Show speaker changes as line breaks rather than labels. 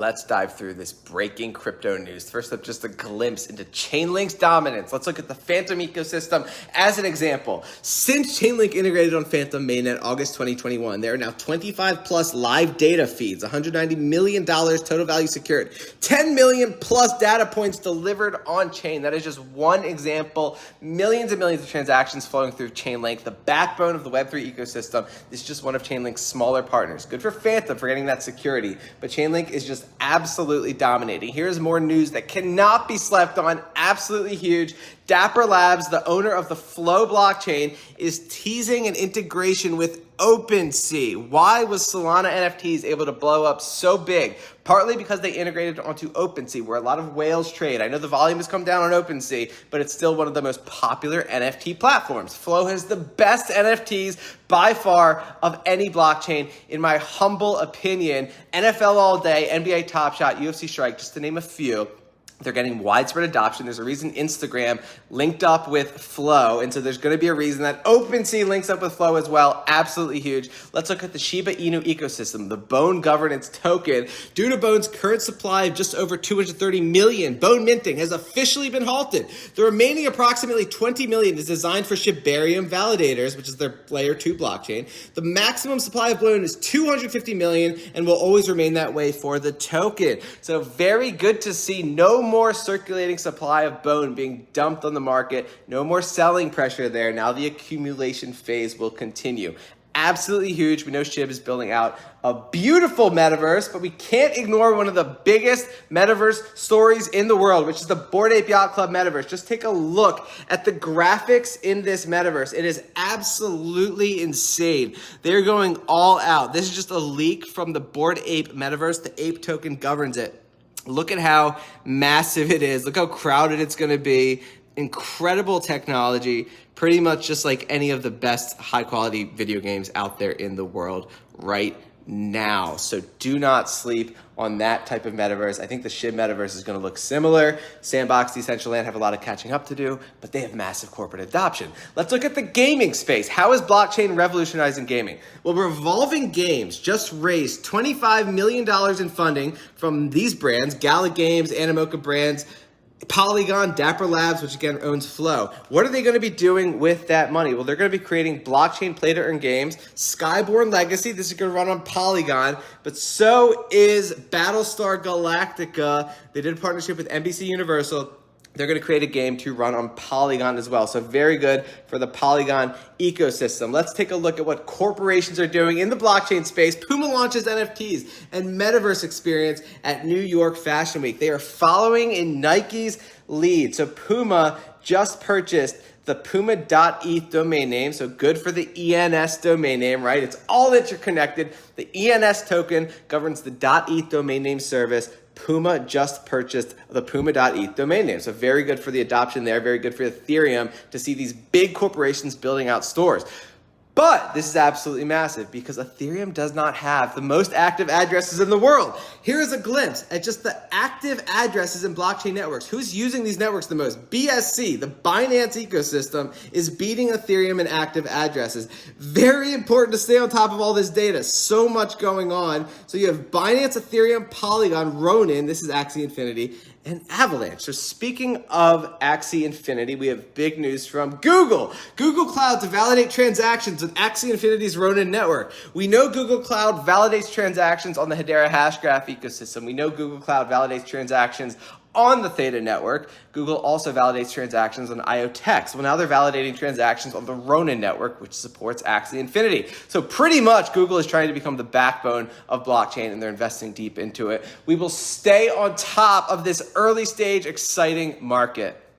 Let's dive through this breaking crypto news. First up, just a glimpse into Chainlink's dominance. Let's look at the Phantom ecosystem as an example. Since Chainlink integrated on Phantom mainnet August 2021, there are now 25 plus live data feeds, $190 million total value secured, 10 million plus data points delivered on chain. That is just one example. Millions and millions of transactions flowing through Chainlink, the backbone of the Web3 ecosystem. This is just one of Chainlink's smaller partners. Good for Phantom for getting that security, but Chainlink is just absolutely dominating. Here's more news that cannot be slept on, absolutely huge. Dapper Labs, the owner of the Flow blockchain, is teasing an integration with OpenSea. Why was Solana NFTs able to blow up so big? Partly because they integrated onto OpenSea, where a lot of whales trade. I know the volume has come down on OpenSea, but it's still one of the most popular NFT platforms. Flow has the best NFTs by far of any blockchain, in my humble opinion. NFL All Day, NBA Top Shot, UFC Strike, just to name a few. They're getting widespread adoption. There's a reason Instagram linked up with Flow, and so there's going to be a reason that OpenSea links up with Flow as well. Absolutely huge. Let's look at the Shiba Inu ecosystem, the Bone governance token. Due to Bone's current supply of just over 230 million, Bone minting has officially been halted. The remaining approximately 20 million is designed for Shibarium validators, which is their layer 2 blockchain. The maximum supply of Bone is 250 million and will always remain that way for the token. So very good to see. No more circulating supply of Bone being dumped on the market. No more selling pressure there. Now the accumulation phase will continue. Absolutely huge. We know Shib is building out a beautiful metaverse, but we can't ignore one of the biggest metaverse stories in the world, which is the Bored Ape Yacht Club metaverse. Just take a look at the graphics in this metaverse. It is absolutely insane. They're going all out. This is just a leak from the Bored Ape metaverse. The Ape token governs it. Look at how massive it is. Look how crowded it's going to be. Incredible technology. Pretty much just like any of the best high quality video games out there in the world right now. So do not sleep on that type of metaverse. I think the Shib metaverse is going to look similar. Sandbox, Decentraland have a lot of catching up to do, but they have massive corporate adoption. Let's look at the gaming space. How is blockchain revolutionizing gaming? Well, Revolving Games just raised $25 million in funding from these brands, Gala Games, Animoca Brands, Polygon, Dapper Labs, which again owns Flow. What are they going to be doing with that money? Well, they're going to be creating blockchain play-to-earn games. Skyborn Legacy, this is going to run on Polygon, but so is Battlestar Galactica. They did a partnership with NBC Universal. They're going to create a game to run on Polygon as well. So very good for the Polygon ecosystem. Let's take a look at what corporations are doing in the blockchain space. Puma launches NFTs and metaverse experience at New York Fashion Week. They are following in Nike's lead. So Puma just purchased the Puma.eth domain name. So good for the ENS domain name, right? It's all interconnected. The ENS token governs the .eth domain name service. Puma just purchased the Puma.eth domain name. So very good for the adoption there. Very good for Ethereum to see these big corporations building out stores. But this is absolutely massive because Ethereum does not have the most active addresses in the world. Here's a glimpse at just the active addresses in blockchain networks. Who's using these networks the most? BSC, the Binance ecosystem, is beating Ethereum in active addresses. Very important to stay on top of all this data. So much going on. So you have Binance, Ethereum, Polygon, Ronin, this is Axie Infinity, and Avalanche. So speaking of Axie Infinity, we have big news from Google. Google Cloud to validate transactions with Axie Infinity's Ronin network. We know Google Cloud validates transactions on the Hedera Hashgraph ecosystem. We know Google Cloud validates transactions on the Theta network. Google also validates transactions on IoTex. Well, now they're validating transactions on the Ronin network, which supports Axie Infinity. So pretty much Google is trying to become the backbone of blockchain, and they're investing deep into it. We will stay on top of this early stage exciting market.